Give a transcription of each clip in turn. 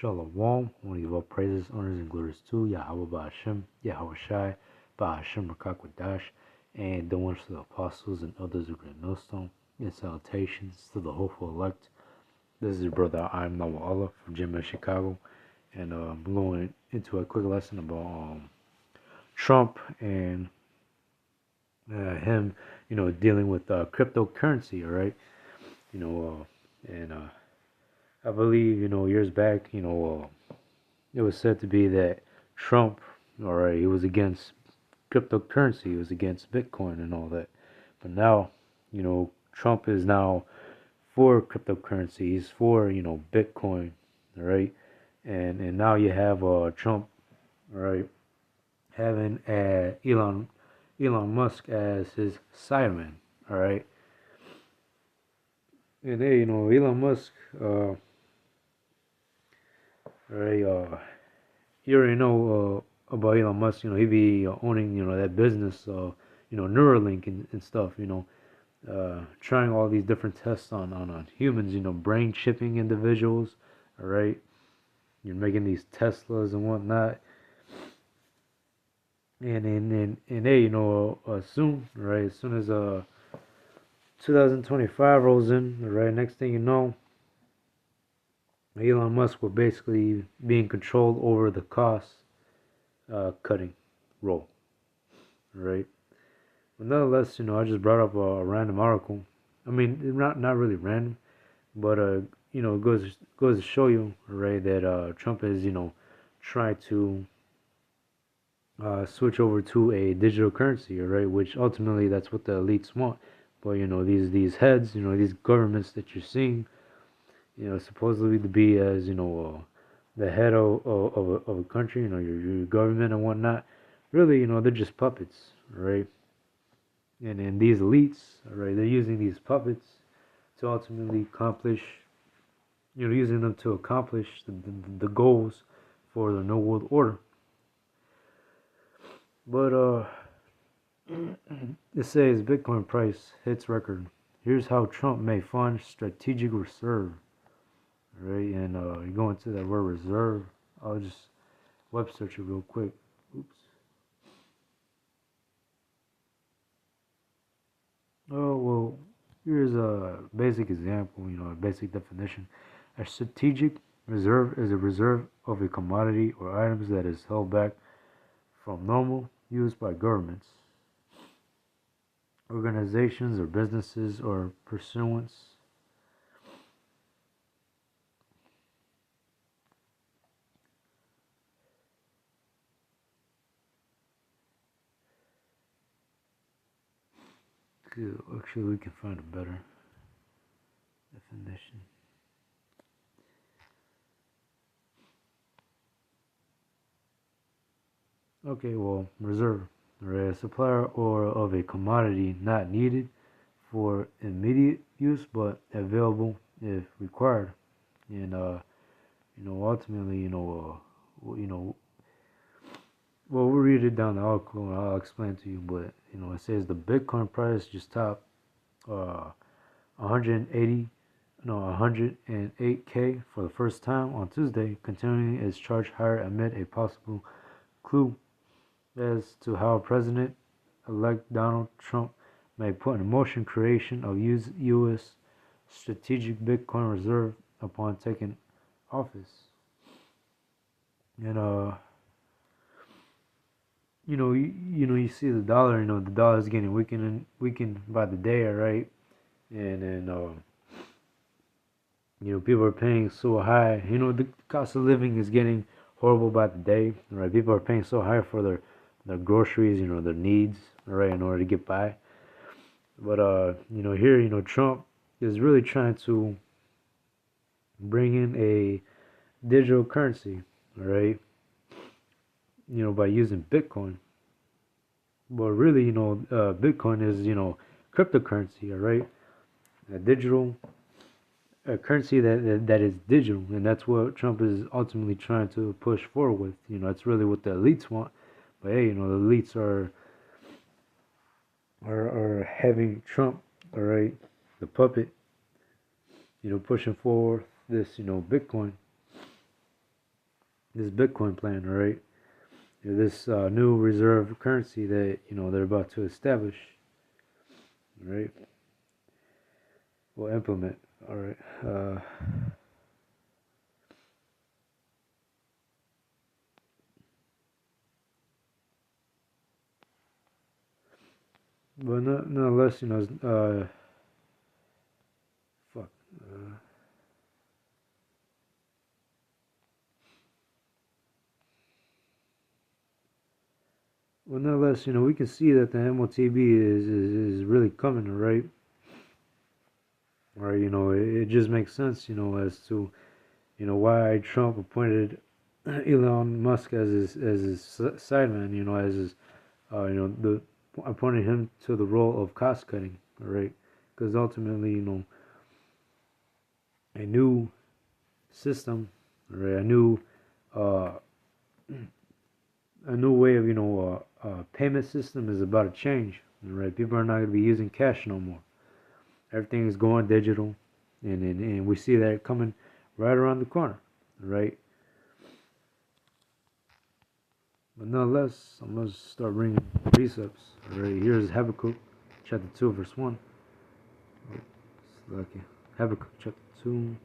Shalom, one of all praises, honors, and glories to Yahweh Ba'Hashem, Yahweh Shai, Ba'Hashem Rakakwadash, and the ones to the apostles and others of Great Millstone, and salutations to the hopeful elect. This is your brother, I'm Noah Allah from Jim, Chicago, and I'm going into a quick lesson about Trump and him, dealing with cryptocurrency, all right? And I believe, years back, it was said to be that Trump, all right, he was against cryptocurrency, he was against Bitcoin and all that. But now, Trump is now for cryptocurrency. He's for, Bitcoin, all right. And now you have Trump, all right, having Elon Musk as his sideman, all right. And hey, Elon Musk, right, you already know about Elon Musk. He be owning, that business, Neuralink and stuff. Trying all these different tests on humans. Brain chipping individuals. All right, you're making these Teslas and whatnot. And hey, soon, right? As soon as 2025 rolls in, right? Next thing you know, Elon Musk will basically be in control over the cost cutting role, right? But nonetheless, I just brought up a random article. I mean, not really random, but it goes to show you, right, that Trump is, trying to switch over to a digital currency, right, which ultimately that's what the elites want. But these heads, these governments that you're seeing, supposedly to be as the head of a country, your government and whatnot. Really, they're just puppets, right? And these elites, right? They're using these puppets to ultimately accomplish, using them to accomplish the goals for the New World Order. But it says Bitcoin price hits record. Here's how Trump may fund strategic reserve. Right, and you go into that word reserve. I'll just web search it real quick. Oops. Oh, well, here's a basic example, a basic definition. A strategic reserve is a reserve of a commodity or items that is held back from normal use by governments, organizations, or businesses, or pursuance. Actually, we can find a better definition. Okay, well, reserve, right? A supplier or of a commodity not needed for immediate use but available if required. And ultimately, well, we'll read it down the article and I'll explain to you. But it says the Bitcoin price just topped 108K for the first time on Tuesday, continuing its charge higher amid a possible clue as to how President-elect Donald Trump may put in motion creation of U.S. strategic Bitcoin reserve upon taking office. And you see the dollar. The dollar is getting weakened by the day, right? And then people are paying so high. The cost of living is getting horrible by the day, right? People are paying so high for their groceries, their needs, right, in order to get by. But here, Trump is really trying to bring in a digital currency, right? By using Bitcoin. But really, Bitcoin is, cryptocurrency, all right? A digital currency that is digital, and that's what Trump is ultimately trying to push forward with. That's really what the elites want. But hey, the elites are having Trump, all right, the puppet, pushing forward this, Bitcoin. this Bitcoin plan, right? This new reserve currency that they're about to establish, right? Well, implement. All right. But nonetheless, fuck. Well, nonetheless, we can see that the MOTB is really coming, right? Right, it just makes sense, as to, why Trump appointed Elon Musk as his sideman, as his, the appointed him to the role of cost cutting, right? Because ultimately, a new system, right, uh, a new way of, payment system is about to change, right? People are not going to be using cash no more. Everything is going digital, and we see that coming right around the corner, right? But nonetheless, I'm going to start bringing precepts. Right, here's Habakkuk chapter 2, verse 1. It's lucky. Habakkuk chapter 2.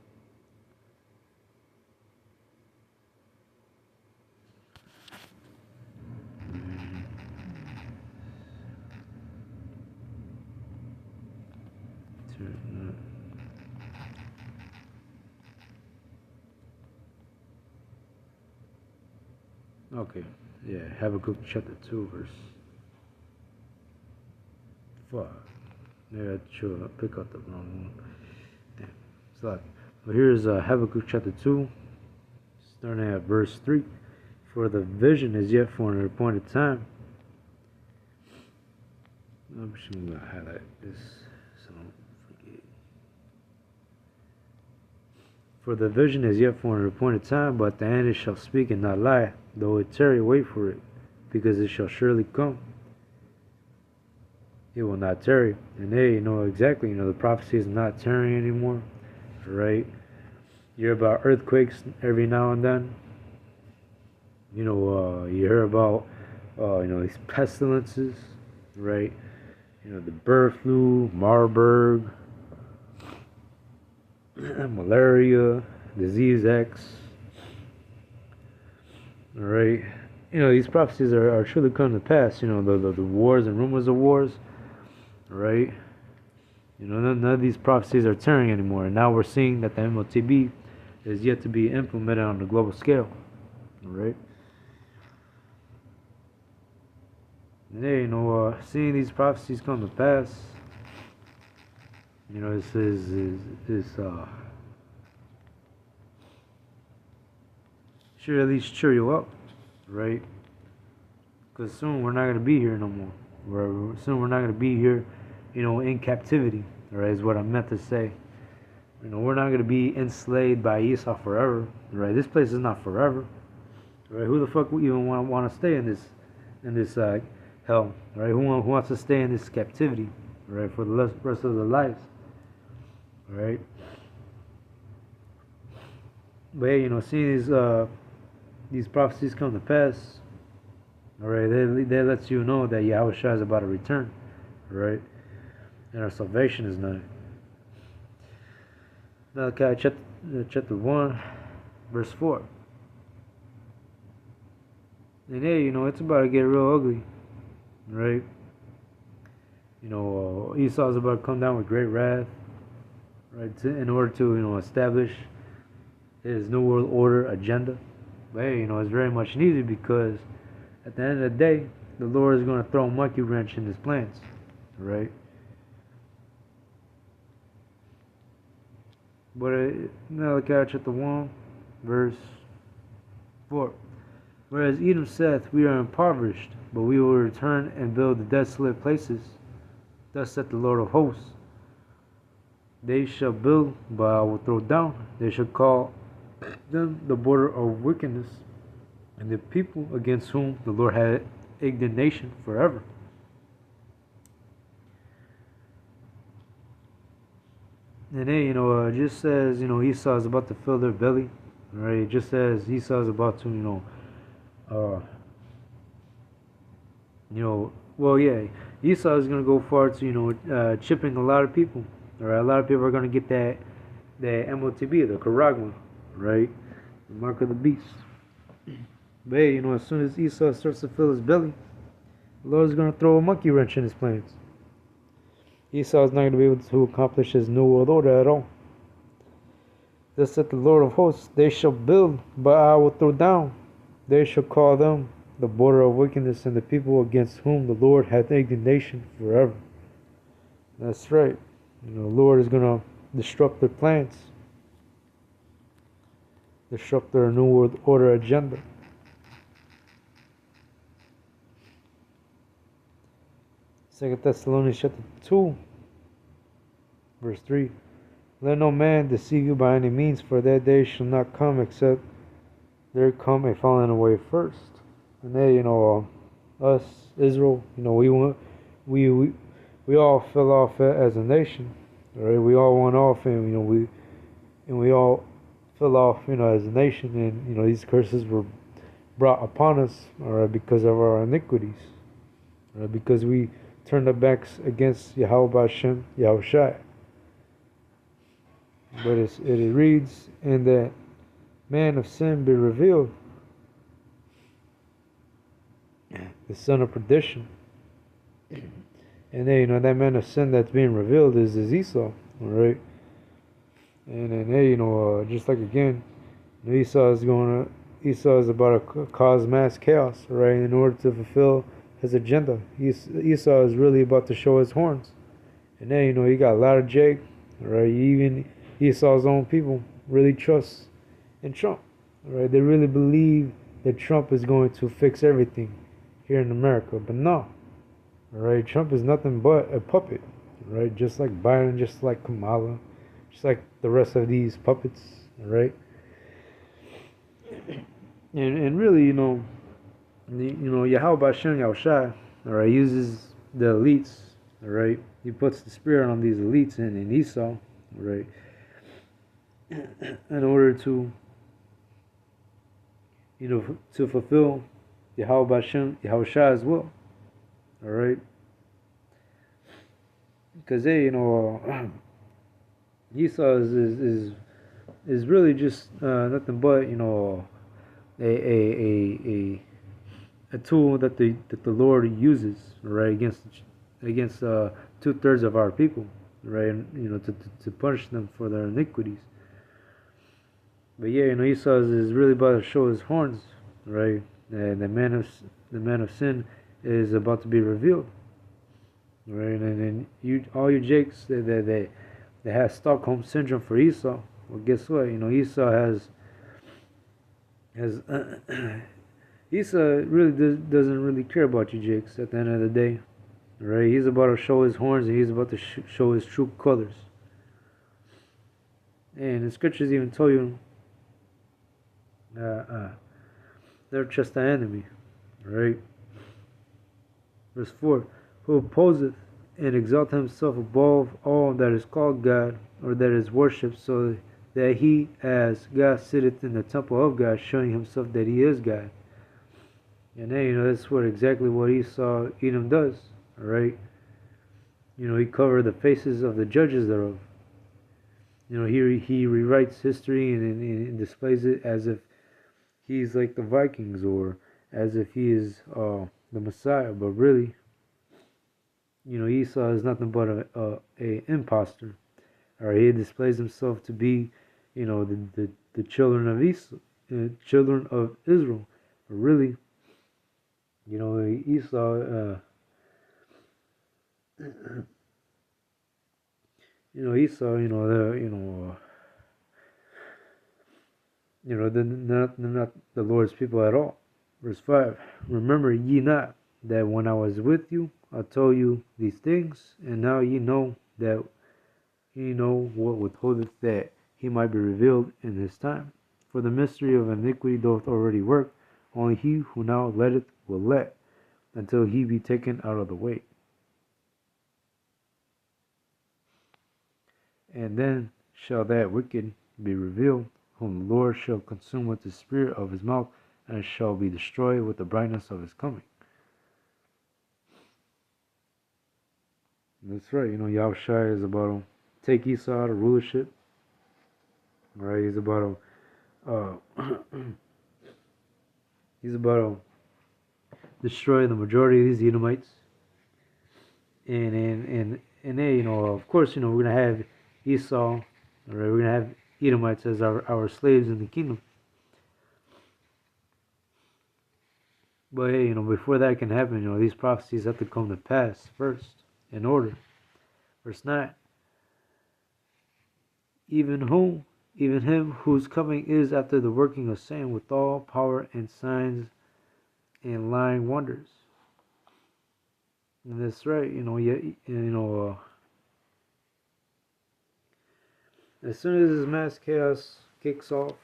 Okay, yeah, Habakkuk chapter 2, verse 5. Yeah, sure, I pick up the wrong one. Damn, it's like, well, here's Habakkuk chapter 2, starting at verse 3. For the vision is yet for an appointed time. I'm just going to highlight this so I don't forget. For the vision is yet for an appointed time, but the end it shall speak and not lie. Though it tarry, wait for it, because it shall surely come. It will not tarry. And they know exactly, the prophecy is not tarrying anymore, right? You hear about earthquakes every now and then. You hear about, these pestilences, right? The bird flu, Marburg, malaria, disease X, all right? These prophecies are truly coming to pass. The wars and rumors of wars, right? None of these prophecies are tarrying anymore. And now we're seeing that the MOTB is yet to be implemented on the global scale, all right? And hey, seeing these prophecies come to pass, this should at least cheer you up, right? Because soon we're not going to be here no more. Soon we're not going to be here, in captivity, right? Is what I meant to say. We're not going to be enslaved by Esau forever, right? This place is not forever, right? Who the fuck would even want to stay in this hell, right? Who wants to stay in this captivity, right, for the rest of their lives, right? But hey, seeing these prophecies come to pass, all right, they lets you know that Yahweh Shai is about to return, right, and our salvation is nigh. Malachi chapter 1, verse 4. And hey, it's about to get real ugly, right? Esau's about to come down with great wrath, right, in order to, establish his New World Order agenda. But hey, it's very much needed, because at the end of the day, the Lord is going to throw a monkey wrench in his plans, right? But Malachi chapter 1, verse 4. Whereas Edom saith, we are impoverished, but we will return and build the desolate places. Thus saith the Lord of hosts. They shall build, but I will throw down. They shall call them the border of wickedness, and the people against whom the Lord had indignation forever. And hey, it just says, Esau is about to fill their belly, right? Just as Esau is about to, uh, well, yeah, Esau is gonna go far to, chipping a lot of people. All right, a lot of people are gonna get that MOTB, the Karagma, right? The mark of the beast. But hey, as soon as Esau starts to fill his belly, the Lord is gonna throw a monkey wrench in his plans. Esau is not gonna be able to accomplish his new world order at all. Thus said the Lord of hosts, they shall build, but I will throw down. They shall call them the border of wickedness, and the people against whom the Lord hath indignation forever. That's right. The Lord is going to disrupt their plans, disrupt their new world order agenda. 2 Thessalonians chapter 2, verse 3. Let no man deceive you by any means, for that day shall not come except there come a falling away first. And then, us, Israel, we all fell off as a nation. Right? We all went off, and we all fell off, as a nation, and these curses were brought upon us, all right, because of our iniquities, right? Because we turned our backs against Yahweh Hashem, Yahushai. But it reads, "And that man of sin be revealed, the son of perdition." And then, that man of sin that's being revealed is Esau, all right? And then, hey, just like again, Esau is about to cause mass chaos, right? In order to fulfill his agenda. Esau is really about to show his horns. And then, you got a lot of Jake, right? Even Esau's own people really trust in Trump, right? They really believe that Trump is going to fix everything here in America, but no, right? Trump is nothing but a puppet, right? Just like Biden, just like Kamala, just like the rest of these puppets, right? And really, Yahweh Bashem Yahushai, all right, uses the elites, all right. He puts the spirit on these elites in Esau, all right, in order to, to fulfill Yahweh Bashem Yahushai as well, all right. Because Esau is really just nothing but a tool that the Lord uses, right, against 2/3 of our people, right, and, to punish them for their iniquities. But yeah, Esau is really about to show his horns, right, and the man of sin is about to be revealed, right, and then all you jakes that have Stockholm syndrome for Esau. Well, guess what? Esau has Esau really doesn't really care about you jakes at the end of the day, right? He's about to show his horns, and he's about to show his true colors. And the scriptures even tell you they're just an enemy, right? Verse 4, who opposeth and exalt himself above all that is called God, or that is worshipped, so that he as God sitteth in the temple of God, showing himself that he is God. And then, that's exactly what Esau Edom does, alright? He covered the faces of the judges thereof. He rewrites history and displays it as if he's like the Vikings, or as if he is the Messiah. But really, Esau is nothing but a imposter. Or he displays himself to be, the children of children of Israel. But really, Esau, Esau, they're not the Lord's people at all. Verse 5, remember ye not that when I was with you, I told you these things, and now ye know that ye know what withholdeth, that he might be revealed in his time. For the mystery of iniquity doth already work, only he who now letteth will let, until he be taken out of the way. And then shall that wicked be revealed, whom the Lord shall consume with the spirit of his mouth, and shall be destroyed with the brightness of his coming. That's right. Yahushua is about to take Esau out of rulership. Right? He's about to he's about to destroy the majority of these Edomites. And they, of course, we're gonna have Esau. All right, we're gonna have Edomites as our slaves in the kingdom. But hey, before that can happen, these prophecies have to come to pass first, in order. Verse 9. Even him whose coming is after the working of Satan with all power and signs and lying wonders. And that's right, as soon as this mass chaos kicks off,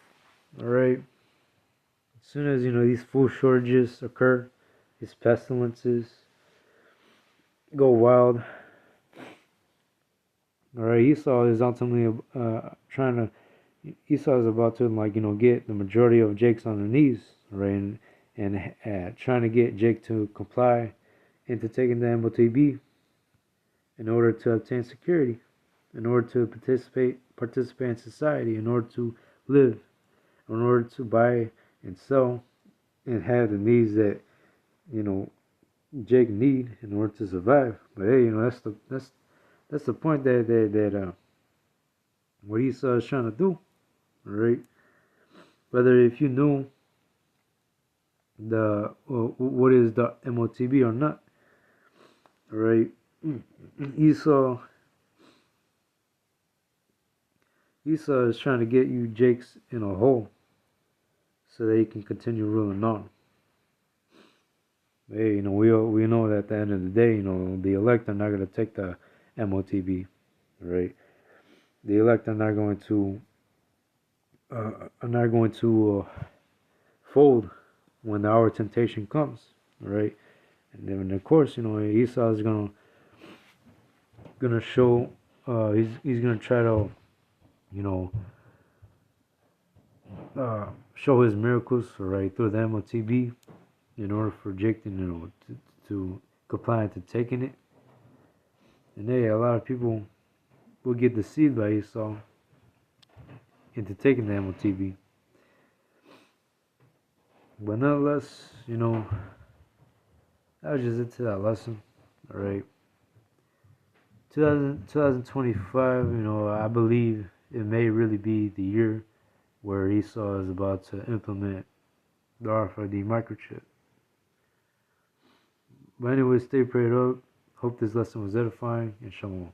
all right, as soon as these food shortages occur, these pestilences go wild, all right, Esau is ultimately Esau is about to get the majority of Jake's on their knees, right, and trying to get Jake to comply into taking the MOTB in order to obtain security, in order to participate in society, in order to live, in order to buy and sell and have the needs that Jake need in order to survive. But hey, that's the point that what Esau is trying to do, right? Whether if you knew what is the MOTB or not, right? Esau is trying to get you Jakes in a hole so that he can continue ruling on. Hey, we know that at the end of the day, the elect are not going to take the MOTB, right? The elect are not going to fold when the hour of temptation comes, right? And then of course, Esau is gonna show, he's gonna try to, show his miracles, right, through the MOTB, in order for Jake to comply to taking it. And a lot of people will get deceived by Esau into taking the MOTB. But nonetheless, that was just into that lesson. All right. 2025, I believe it may really be the year where Esau is about to implement the RFID microchip. But anyway, stay prayed up. Hope this lesson was edifying, and shalom.